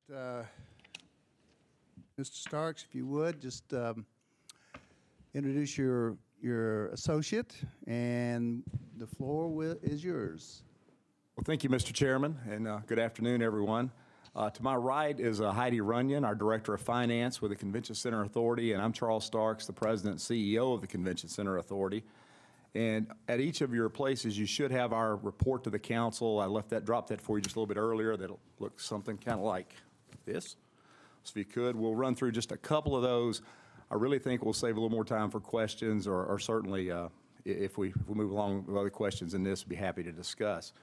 Mr. Starks, if you would, just introduce your associate, and the floor is yours. Well, thank you, Mr. Chairman, and good afternoon, everyone. To my right is Heidi Runyon, our Director of Finance with the Convention Center Authority, and I'm Charles Starks, the President and CEO of the Convention Center Authority. And at each of your places, you should have our report to the council. I dropped that for you just a little bit earlier. That'll look something kind of like this. So if you could, we'll run through just a couple of those. I really think we'll save a little more time for questions, or certainly if we move along with other questions in this, we'd be happy to discuss.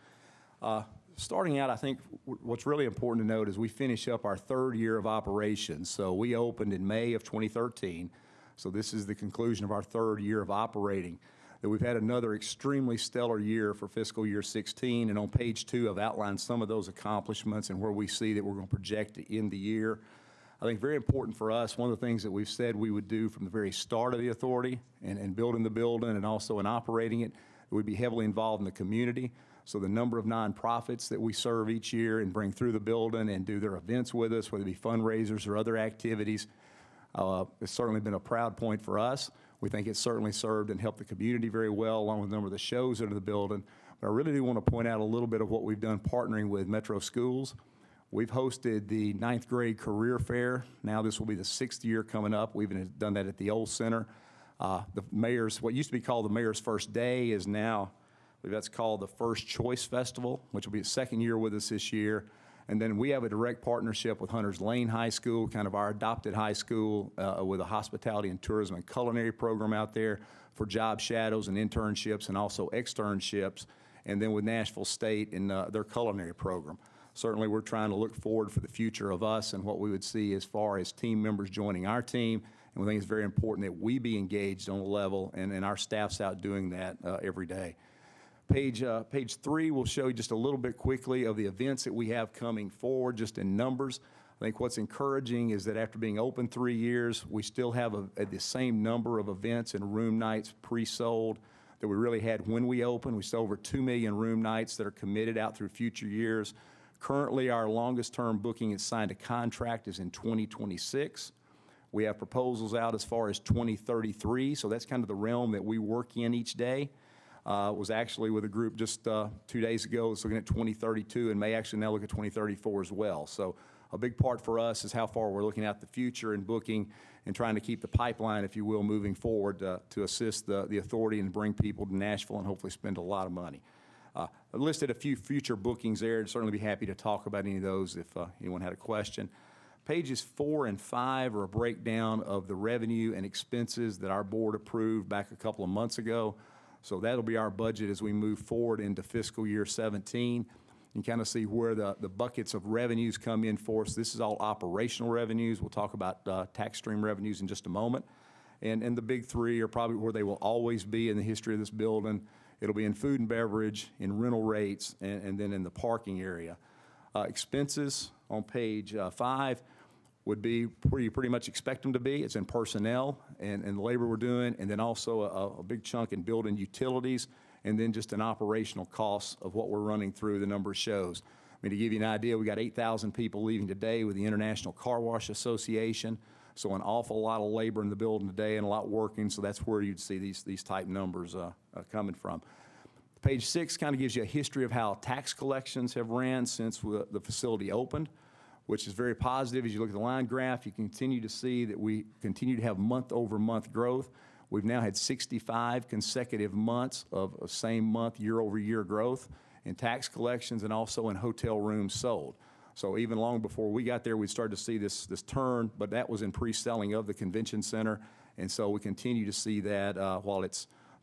Starting out, I think what's really important to note is we finish up our third year of operations. So we opened in May of 2013. So this is the conclusion of our third year of operating. That we've had another extremely stellar year for fiscal year 16. And on page 2, I've outlined some of those accomplishments and where we see that we're going to project to end the year. I think very important for us, one of the things that we've said we would do from the very start of the authority and building the building and also in operating it, we'd be heavily involved in the community. So the number of nonprofits that we serve each year and bring through the building and do their events with us, whether it be fundraisers or other activities, it's certainly been a proud point for us. We think it's certainly served and helped the community very well, along with a number of the shows that are in the building. But I really do want to point out a little bit of what we've done partnering with Metro Schools. We've hosted the 9th grade career fair. Now this will be the 6th year coming up. We've even done that at the old center. What used to be called the Mayor's First Day is now, I believe that's called the First Choice Festival, which will be the 2nd year with us this year. And then we have a direct partnership with Hunters Lane High School, kind of our adopted high school, with a hospitality and tourism and culinary program out there for job shadows and internships and also externships, and then with Nashville State in their culinary program. Certainly we're trying to look forward for the future of us and what we would see as far as team members joining our team, and we think it's very important that we be engaged on a level, and our staff's out doing that every day. Page 3 will show you just a little bit quickly of the events that we have coming forward, just in numbers. I think what's encouraging is that after being open 3 years, we still have the same number of events and room nights pre-sold that we really had when we opened. We still over 2 million room nights that are committed out through future years. Currently, our longest term booking is signed a contract is in 2026. We have proposals out as far as 2033, so that's kind of the realm that we work in each day. Was actually with a group just 2 days ago that's looking at 2032 and may actually now look at 2034 as well. So a big part for us is how far we're looking at the future and booking and trying to keep the pipeline, if you will, moving forward to assist the authority and bring people to Nashville and hopefully spend a lot of money. I listed a few future bookings there. I'd certainly be happy to talk about any of those if anyone had a question. Pages 4 and 5 are a breakdown of the revenue and expenses that our board approved back a couple of months ago. So that'll be our budget as we move forward into fiscal year 17. You can kind of see where the buckets of revenues come in for us. This is all operational revenues. We'll talk about tax stream revenues in just a moment. And the big 3 are probably where they will always be in the history of this building. It'll be in food and beverage, in rental rates, and then in the parking area. Expenses on page 5 would be where you pretty much expect them to be. It's in personnel and the labor we're doing, and then also a big chunk in building utilities, and then just an operational cost of what we're running through the number of shows. I mean, to give you an idea, we got 8,000 people leaving today with the International Car Wash Association, so an awful lot of labor in the building today and a lot working, so that's where you'd see these type numbers coming from. Page 6 kind of gives you a history of how tax collections have ran since the facility opened, which is very positive. As you look at the line graph, you continue to see that we continue to have month-over-month growth. We've now had 65 consecutive months of same month, year-over-year growth in tax collections and also in hotel rooms sold. So even long before we got there, we started to see this turn, but that was in pre-selling of the convention center. And so we continue to see that while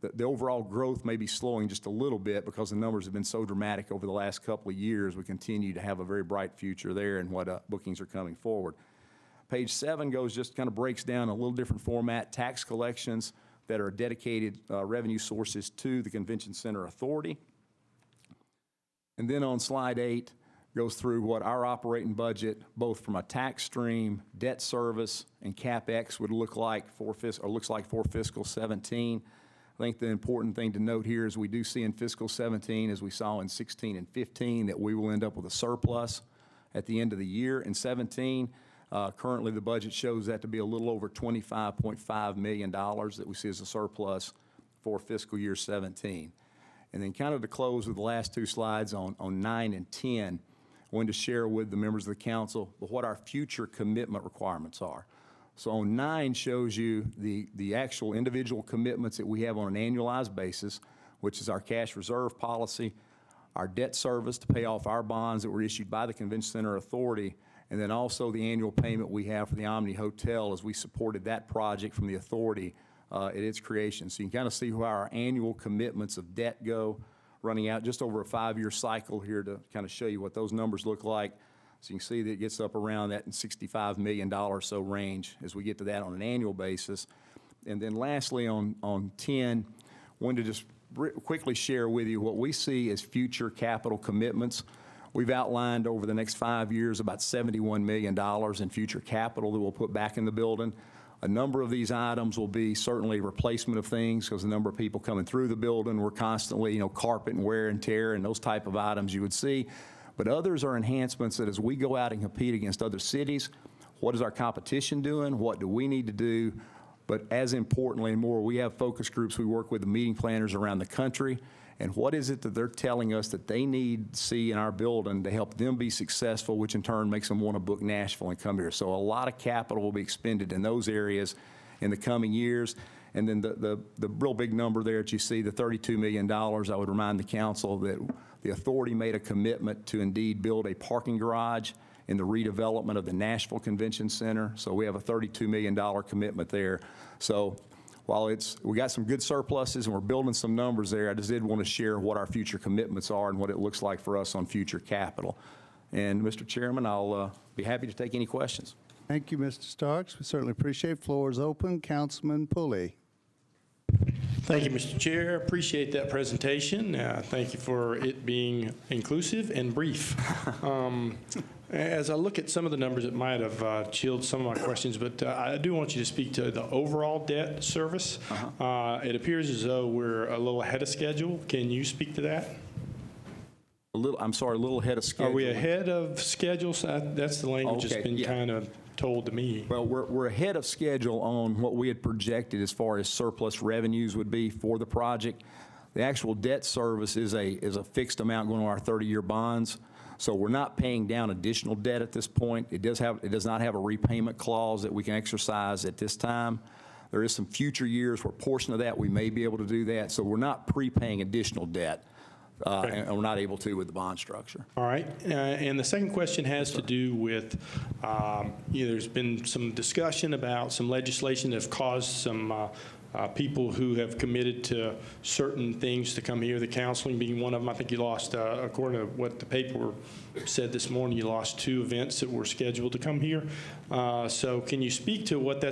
the overall growth may be slowing just a little bit because the numbers have been so dramatic over the last couple of years, we continue to have a very bright future there and what bookings are coming forward. Page 7 just kind of breaks down a little different format, tax collections that are dedicated revenue sources to the Convention Center Authority. And then on slide 8 goes through what our operating budget, both from a tax stream, debt service, and CapEx would look like looks like for fiscal 17. I think the important thing to note here is we do see in fiscal 17, as we saw in 16 and 15, that we will end up with a surplus at the end of the year in 17. Currently, the budget shows that to be a little over $25.5 million that we see as a surplus for fiscal year 17. And then kind of to close with the last two slides on 9 and 10, I wanted to share with the members of the council what our future commitment requirements are. So on 9 shows you the actual individual commitments that we have on an annualized basis, which is our cash reserve policy, our debt service to pay off our bonds that were issued by the Convention Center Authority, and then also the annual payment we have for the Omni Hotel as we supported that project from the authority at its creation. So you can kind of see how our annual commitments of debt go, running out just over a 5-year cycle here to kind of show you what those numbers look like. So you can see that it gets up around that $65 million or so range as we get to that on an annual basis. And then lastly on 10, wanted to just quickly share with you what we see as future capital commitments. We've outlined over the next 5 years about $71 million in future capital that we'll put back in the building. A number of these items will be certainly replacement of things because the number of people coming through the building, we're constantly, carpet and wear and tear and those type of items you would see. But others are enhancements that as we go out and compete against other cities, what is our competition doing? What do we need to do? But as importantly and more, we have focus groups. We work with the meeting planners around the country. And what is it that they're telling us that they need to see in our building to help them be successful, which in turn makes them want to book Nashville and come here. So a lot of capital will be expended in those areas in the coming years. And then the real big number there that you see, the $32 million, I would remind the council that the authority made a commitment to indeed build a parking garage in the redevelopment of the Nashville Convention Center. So we have a $32 million commitment there. So while we got some good surpluses and we're building some numbers there, I just did want to share what our future commitments are and what it looks like for us on future capital. And Mr. Chairman, I'll be happy to take any questions. Thank you, Mr. Starks. We certainly appreciate it. Floor is open. Councilman Pulley. Thank you, Mr. Chair. Appreciate that presentation. Thank you for it being inclusive and brief. As I look at some of the numbers, it might have chilled some of my questions, but I do want you to speak to the overall debt service. It appears as though we're a little ahead of schedule. Can you speak to that? I'm sorry, a little ahead of schedule. Are we ahead of schedule? So that's the language that's been kind of told to me. Well, we're ahead of schedule on what we had projected as far as surplus revenues would be for the project. The actual debt service is a fixed amount going on our 30-year bonds. So we're not paying down additional debt at this point. It does not have a repayment clause that we can exercise at this time. There is some future years where a portion of that we may be able to do that. So we're not prepaying additional debt. And we're not able to with the bond structure. All right. And the second question has to do with, there's been some discussion about some legislation that have caused some people who have committed to certain things to come here, the counseling being one of them. I think you lost, according to what the paper said this morning, you lost 2 events that were scheduled to come here. So can you speak to what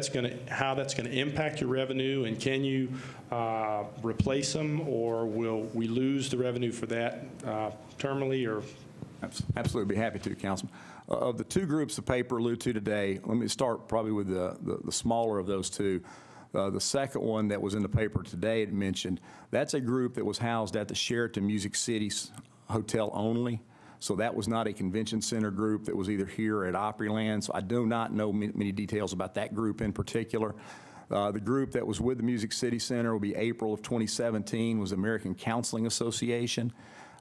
how that's going to impact your revenue, and can you replace them, or will we lose the revenue for that terminally? Or Absolutely, be happy to, Councilman. Of the 2 groups the paper alluded to today, let me start probably with the smaller of those 2. The second one that was in the paper today, it mentioned, that's a group that was housed at the Sheraton Music City Hotel only. So that was not a convention center group that was either here or at Opryland. So I do not know many details about that group in particular. The group that was with the Music City Center will be April of 2017, was the American Counseling Association.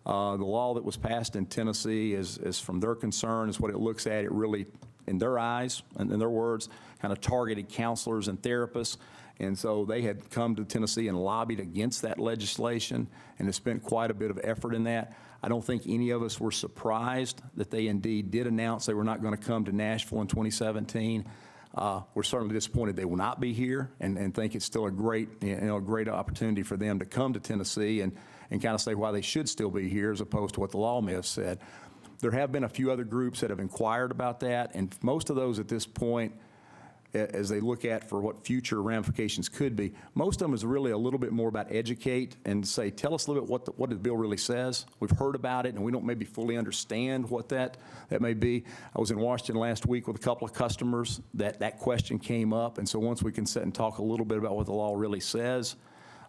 The law that was passed in Tennessee is from their concern, is what it looks at. It really, in their eyes, and in their words, kind of targeted counselors and therapists. And so they had come to Tennessee and lobbied against that legislation and have spent quite a bit of effort in that. I don't think any of us were surprised that they indeed did announce they were not going to come to Nashville in 2017. We're certainly disappointed they will not be here, and think it's still a great, great opportunity for them to come to Tennessee and kind of say why they should still be here as opposed to what the law may have said. There have been a few other groups that have inquired about that, and most of those at this point, as they look at for what future ramifications could be, most of them is really a little bit more about educate and say, tell us a little bit what the bill really says. We've heard about it and we don't maybe fully understand what that may be. I was in Washington last week with a couple of customers that question came up, and so once we can sit and talk a little bit about what the law really says,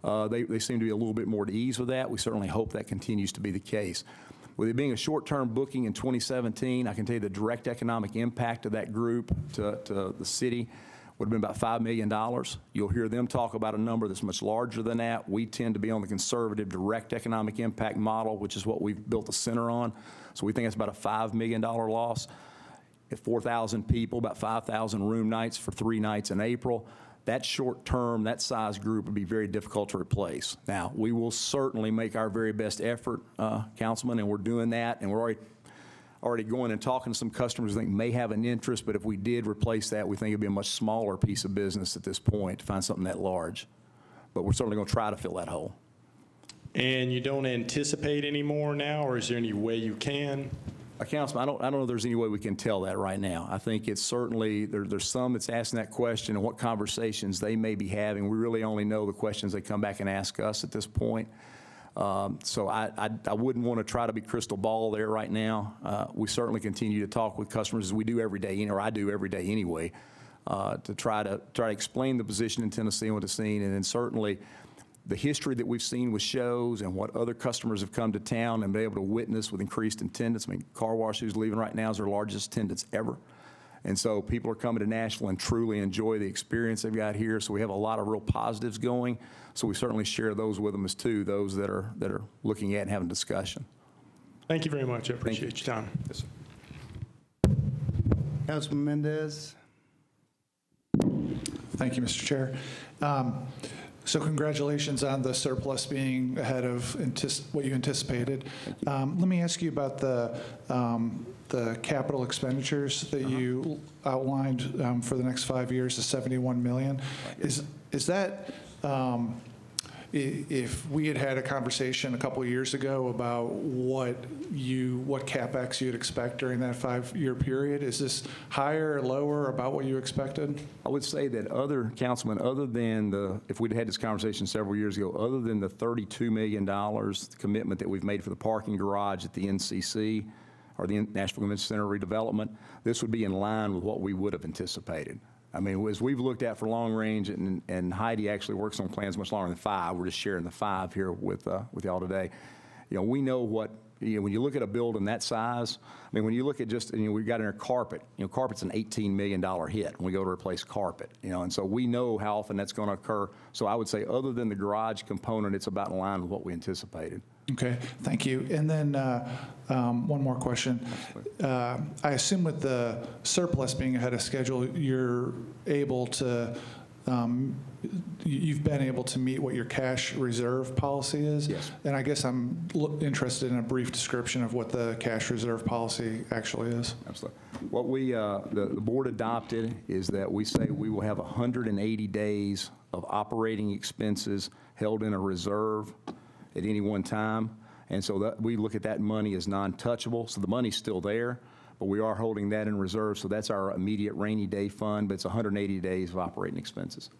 they seem to be a little bit more at ease with that. We certainly hope that continues to be the case. With it being a short-term booking in 2017, I can tell you the direct economic impact of that group to the city would have been about $5 million. You'll hear them talk about a number that's much larger than that. We tend to be on the conservative direct economic impact model, which is what we've built the center on. So we think it's about a $5 million loss. At 4,000 people, about 5,000 room nights for 3 nights in April. That short term, that size group would be very difficult to replace. Now, we will certainly make our very best effort, Councilman, and we're doing that, and we're already going and talking to some customers who think may have an interest, but if we did replace that, we think it'd be a much smaller piece of business at this point to find something that large. But we're certainly going to try to fill that hole. And you don't anticipate any more now, or is there any way you can? Councilman, I don't know if there's any way we can tell that right now. I think it's certainly, there's some that's asking that question and what conversations they may be having. We really only know the questions they come back and ask us at this point. So I wouldn't want to try to be crystal ball there right now. We certainly continue to talk with customers as we do every day, or I do every day anyway, to try to explain the position in Tennessee and what it's seen, and then certainly the history that we've seen with shows and what other customers have come to town and been able to witness with increased attendance. I mean, Car Wash, who's leaving right now, is their largest attendance ever. And so people are coming to Nashville and truly enjoy the experience they've got here. So we have a lot of real positives going. So we certainly share those with them as too, those that are looking at and having discussion. Thank you very much. I appreciate your time. Yes, sir. Councilman Mendez. Thank you, Mr. Chair. So congratulations on the surplus being ahead of what you anticipated. Let me ask you about the capital expenditures that you outlined for the next 5 years, the $71 million. Is that, if we had a conversation a couple of years ago about what CapEx you'd expect during that 5-year period, is this higher or lower about what you expected? I would say that Councilman, other than if we'd had this conversation several years ago, other than the $32 million commitment that we've made for the parking garage at the NCC, or the Nashville Convention Center redevelopment, this would be in line with what we would have anticipated. I mean, as we've looked at for long range, and Heidi actually works on plans much longer than 5. We're just sharing the 5 here with y'all today. You know, we know what, when you look at a building that size, I mean, when you look at just, we've got in our carpet, carpet's an $18 million hit when we go to replace carpet, and so we know how often that's going to occur. So I would say other than the garage component, it's about in line with what we anticipated. Okay, thank you. And then one more question. I assume with the surplus being ahead of schedule, you're able to, you've been able to meet what your cash reserve policy is? Yes. And I guess I'm interested in a brief description of what the cash reserve policy actually is. Absolutely. What we, the board adopted is that we say we will have 180 days of operating expenses held in a reserve at any one time, and so that we look at that money as non-touchable. So the money's still there, but we are holding that in reserve. So that's our immediate rainy day fund, but it's 180 days of operating expenses.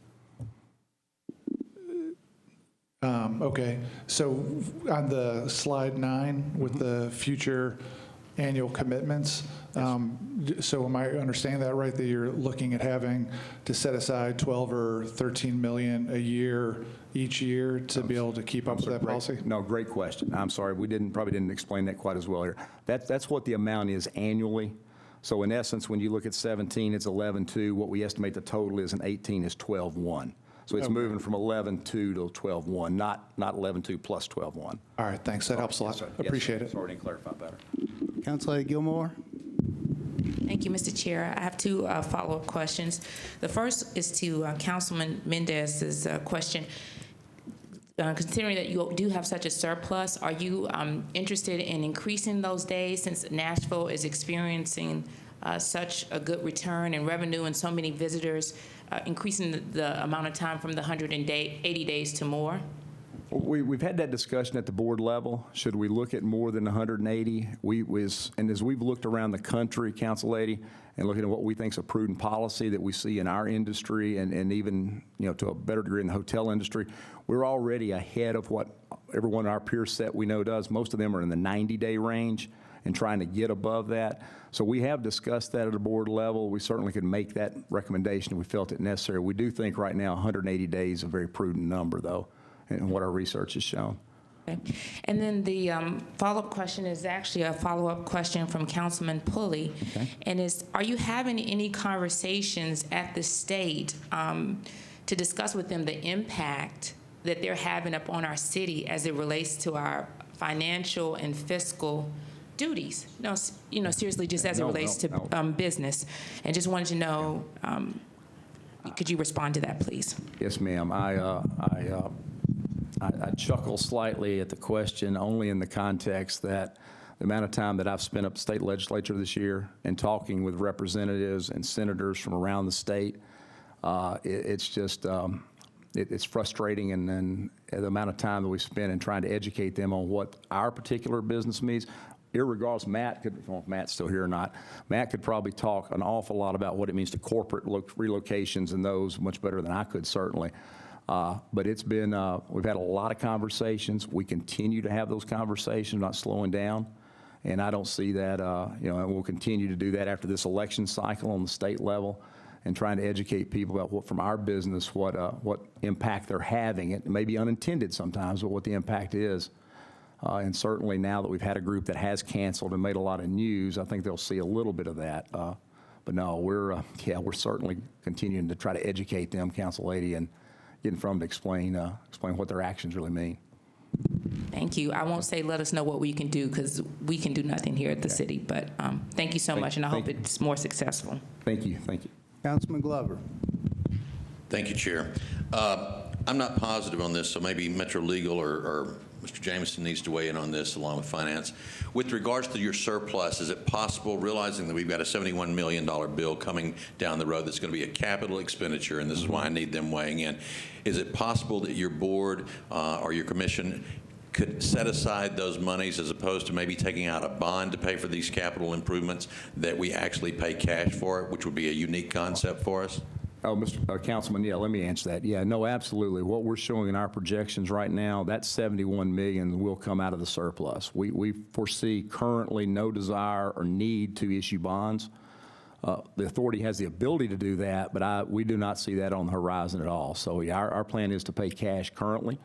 Okay, so on the slide 9 with the future annual commitments, so am I understanding that right, that you're looking at having to set aside 12 or 13 million a year each year to be able to keep up with that policy? No, great question. I'm sorry, we probably didn't explain that quite as well here. That's what the amount is annually. So in essence, when you look at 17, it's 11.2. What we estimate the total is in 18 is 12.1. So it's moving from 11.2 to 12.1, not 11.2 plus 12.1. All right, thanks. That helps a lot. Appreciate it. Sorry, didn't clarify better. Councilor Gilmore. Thank you, Mr. Chair. I have 2 follow-up questions. The first is to Councilman Mendez's question. Considering that you do have such a surplus, are you interested in increasing those days since Nashville is experiencing such a good return in revenue and so many visitors, increasing the amount of time from the 180 days to more? We've had that discussion at the board level. Should we look at more than 180? And as we've looked around the country, Council Lady, and looking at what we think is a prudent policy that we see in our industry and even to a better degree in the hotel industry, we're already ahead of what everyone in our peer set we know does. Most of them are in the 90-day range and trying to get above that. So we have discussed that at a board level. We certainly could make that recommendation if we felt it necessary. We do think right now 180 days is a very prudent number, though, and what our research has shown. Okay. And then the follow-up question is actually a follow-up question from Councilman Pulley. Okay. And are you having any conversations at the state to discuss with them the impact that they're having upon our city as it relates to our financial and fiscal duties? No, seriously, just as it relates to business. And just wanted to know, could you respond to that, please? Yes, ma'am. I chuckle slightly at the question only in the context that the amount of time that I've spent up the state legislature this year and talking with representatives and senators from around the state, it's just, it's frustrating, and the amount of time that we spend in trying to educate them on what our particular business means. Irregardless, Matt could, I don't know if Matt's still here or not, Matt could probably talk an awful lot about what it means to corporate relocations and those much better than I could, certainly. But it's been, we've had a lot of conversations. We continue to have those conversations, not slowing down. And I don't see that, and we'll continue to do that after this election cycle on the state level and trying to educate people about what, from our business, what impact they're having. It may be unintended sometimes, but what the impact is. And certainly now that we've had a group that has canceled and made a lot of news, I think they'll see a little bit of that. But no, we're certainly continuing to try to educate them, Council Lady, and get in front of them to explain what their actions really mean. Thank you. I won't say let us know what we can do, because we can do nothing here at the city. But thank you so much, and I hope it's more successful. Thank you. Thank you. Councilman Glover. Thank you, Chair. I'm not positive on this, so maybe Metro Legal or Mr. Jameson needs to weigh in on this along with Finance. With regards to your surplus, is it possible, realizing that we've got a $71 million bill coming down the road that's going to be a capital expenditure, and this is why I need them weighing in, is it possible that your board or your commission could set aside those monies as opposed to maybe taking out a bond to pay for these capital improvements, that we actually pay cash for it, which would be a unique concept for us? Oh, Mr. Councilman, yeah, let me answer that. Yeah, no, absolutely. What we're showing in our projections right now, that $71 million will come out of the surplus. We foresee currently no desire or need to issue bonds. The authority has the ability to do that, but we do not see that on the horizon at all. So yeah, our plan is to pay cash currently.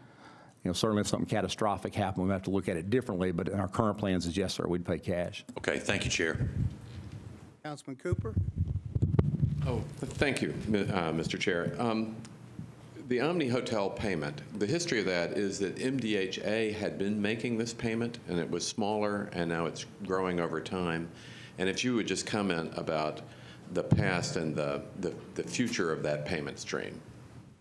Certainly if something catastrophic happened, we have to look at it differently, but our current plans is, yes, sir, we'd pay cash. Okay, thank you, Chair. Councilman Cooper. Oh, thank you, Mr. Chair. The Omni Hotel payment, the history of that is that MDHA had been making this payment, and it was smaller, and now it's growing over time. And if you would just comment about the past and the future of that payment stream.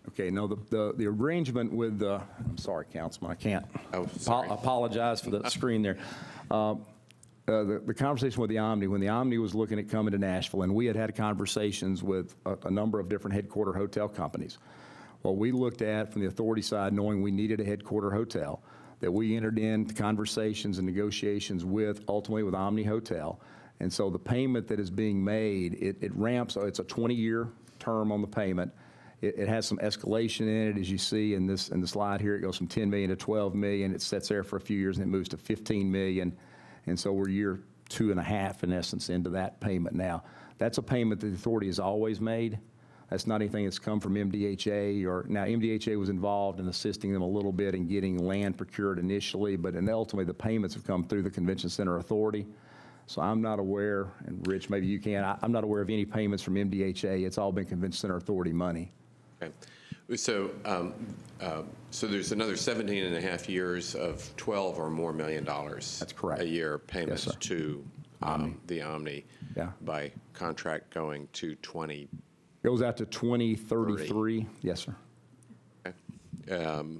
Okay, no, the arrangement with the, I'm sorry, Councilman, I can't apologize for the screen there. The conversation with the Omni, when the Omni was looking at coming to Nashville, and we had conversations with a number of different headquarter hotel companies. Well, we looked at, from the authority side, knowing we needed a headquarter hotel, that we entered into conversations and negotiations with, ultimately with Omni Hotel. And so the payment that is being made, it ramps, it's a 20-year term on the payment. It has some escalation in it, as you see in the slide here. It goes from $10 million to $12 million. It sits there for a few years, and it moves to $15 million. And so we're year 2.5, in essence, into that payment now. That's a payment that the authority has always made. That's not anything that's come from MDHA. Now, MDHA was involved in assisting them a little bit in getting land procured initially, but ultimately the payments have come through the Convention Center Authority. So I'm not aware, and Rich, maybe you can, I'm not aware of any payments from MDHA. It's all been Convention Center Authority money. Okay. So there's another 17 and a half years of $12 or more million. That's correct. A year payments Yes, to the Omni by contract going to 20. Goes out to 2033. Yes, sir. Okay.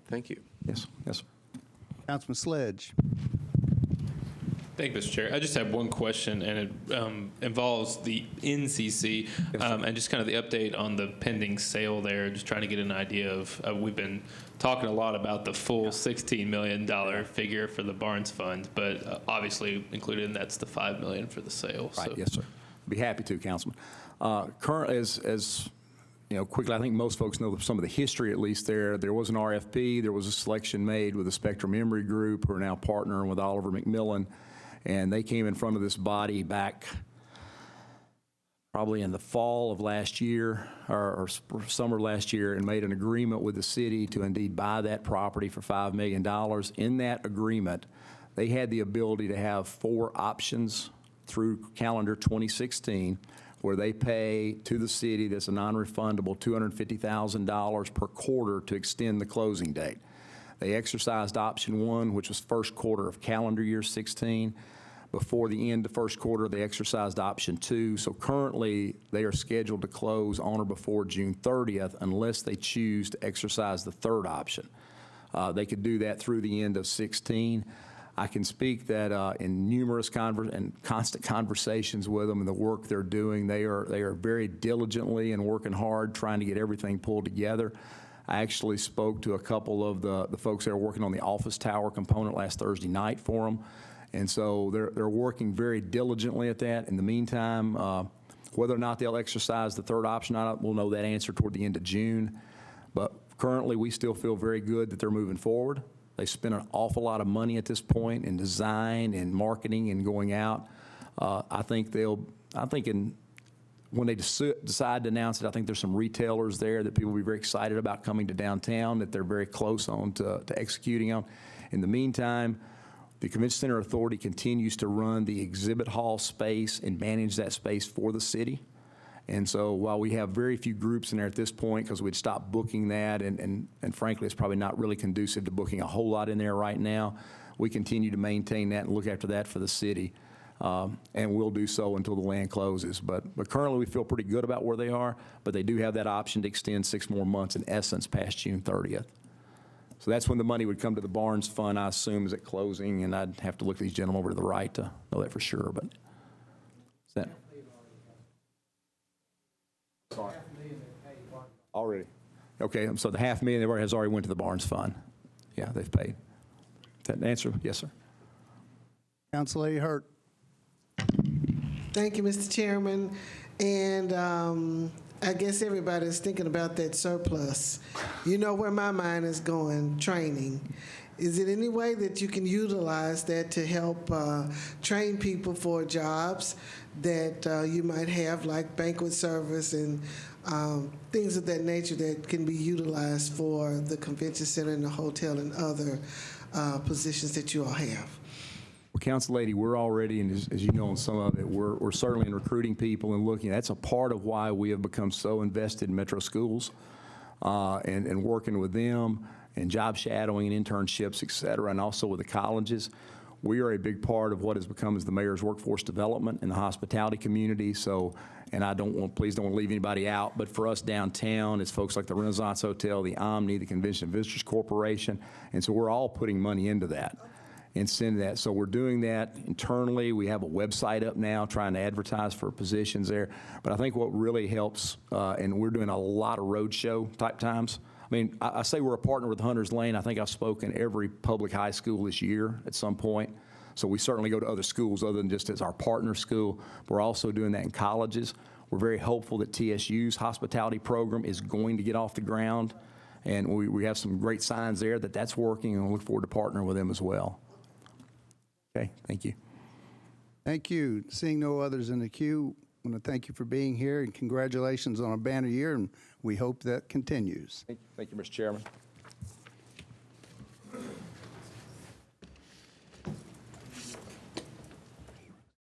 Thank you. Yes, yes, sir. Councilman Sledge. Thank you, Mr. Chair. I just have one question, and it involves the NCC and just kind of the update on the pending sale there, just trying to get an idea of, we've been talking a lot about the full $16 million figure for the Barnes Fund, but obviously included in that's the $5 million for the sale. Right, so. yes, sir. Be happy to, Councilman. Currently, as you know, quickly, I think most folks know some of the history, at least there was an RFP, there was a selection made with the Spectrum Emory Group, who are now partnering with Oliver McMillan. And they came in front of this body back probably in the fall of last year or summer last year and made an agreement with the city to indeed buy that property for $5 million. In that agreement, they had the ability to have 4 options through calendar 2016 where they pay to the city, that's a non-refundable, $250,000 per quarter to extend the closing date. They exercised option 1, which was first quarter of calendar year 16. Before the end of first quarter, they exercised option 2. So currently, they are scheduled to close on or before June 30th unless they choose to exercise the 3rd option. They could do that through the end of 16. I can speak that in numerous and constant conversations with them and the work they're doing, they are very diligently and working hard trying to get everything pulled together. I actually spoke to a couple of the folks that are working on the office tower component last Thursday night for them. And so they're working very diligently at that. In the meantime, whether or not they'll exercise the 3rd option, we'll know that answer toward the end of June. But currently, we still feel very good that they're moving forward. They spent an awful lot of money at this point in design and marketing and going out. I think when they decide to announce it, I think there's some retailers there that people will be very excited about coming to downtown that they're very close on to executing on. In the meantime, the Convention Center Authority continues to run the exhibit hall space and manage that space for the city. And so while we have very few groups in there at this point because we'd stopped booking that, and frankly, it's probably not really conducive to booking a whole lot in there right now, we continue to maintain that and look after that for the city. And we'll do so until the land closes. But currently, we feel pretty good about where they are, but they do have that option to extend 6 more months, in essence, past June 30th. So that's when the money would come to the Barnes Fund, I assume, is at closing, and I'd have to look at these gentlemen over to the right to know that for sure. But is that already? Okay, so the $500,000 has already went to the Barnes Fund. Yeah, they've paid. Is that an answer? Yes, sir. Council Lady Hurt. Thank you, Mr. Chairman. And I guess everybody's thinking about that surplus. You know where my mind is going, training. Is it any way that you can utilize that to help train people for jobs that you might have, like banquet service and things of that nature that can be utilized for the convention center and the hotel and other positions that you all have? Well, Council Lady, we're already, and as you know, on some of it, we're certainly in recruiting people and looking. That's a part of why we have become so invested in metro schools and working with them and job shadowing and internships, et cetera, and also with the colleges. We are a big part of what has become as the mayor's workforce development in the hospitality community. So, and please don't want to leave anybody out, but for us downtown, it's folks like the Renaissance Hotel, the Omni, the Convention and Visitors Corporation, and so we're all putting money into that and send that. So we're doing that internally. We have a website up now trying to advertise for positions there. But I think what really helps, and we're doing a lot of roadshow type times. I mean, I say we're a partner with Hunter's Lane. I think I've spoken every public high school this year at some point. So we certainly go to other schools other than just as our partner school. We're also doing that in colleges. We're very hopeful that TSU's hospitality program is going to get off the ground. And we have some great signs there that that's working, and we look forward to partnering with them as well. Okay, thank you. Thank you. Seeing no others in the queue, I want to thank you for being here, and congratulations on a banner year, and we hope that continues. Thank you, Mr. Chairman.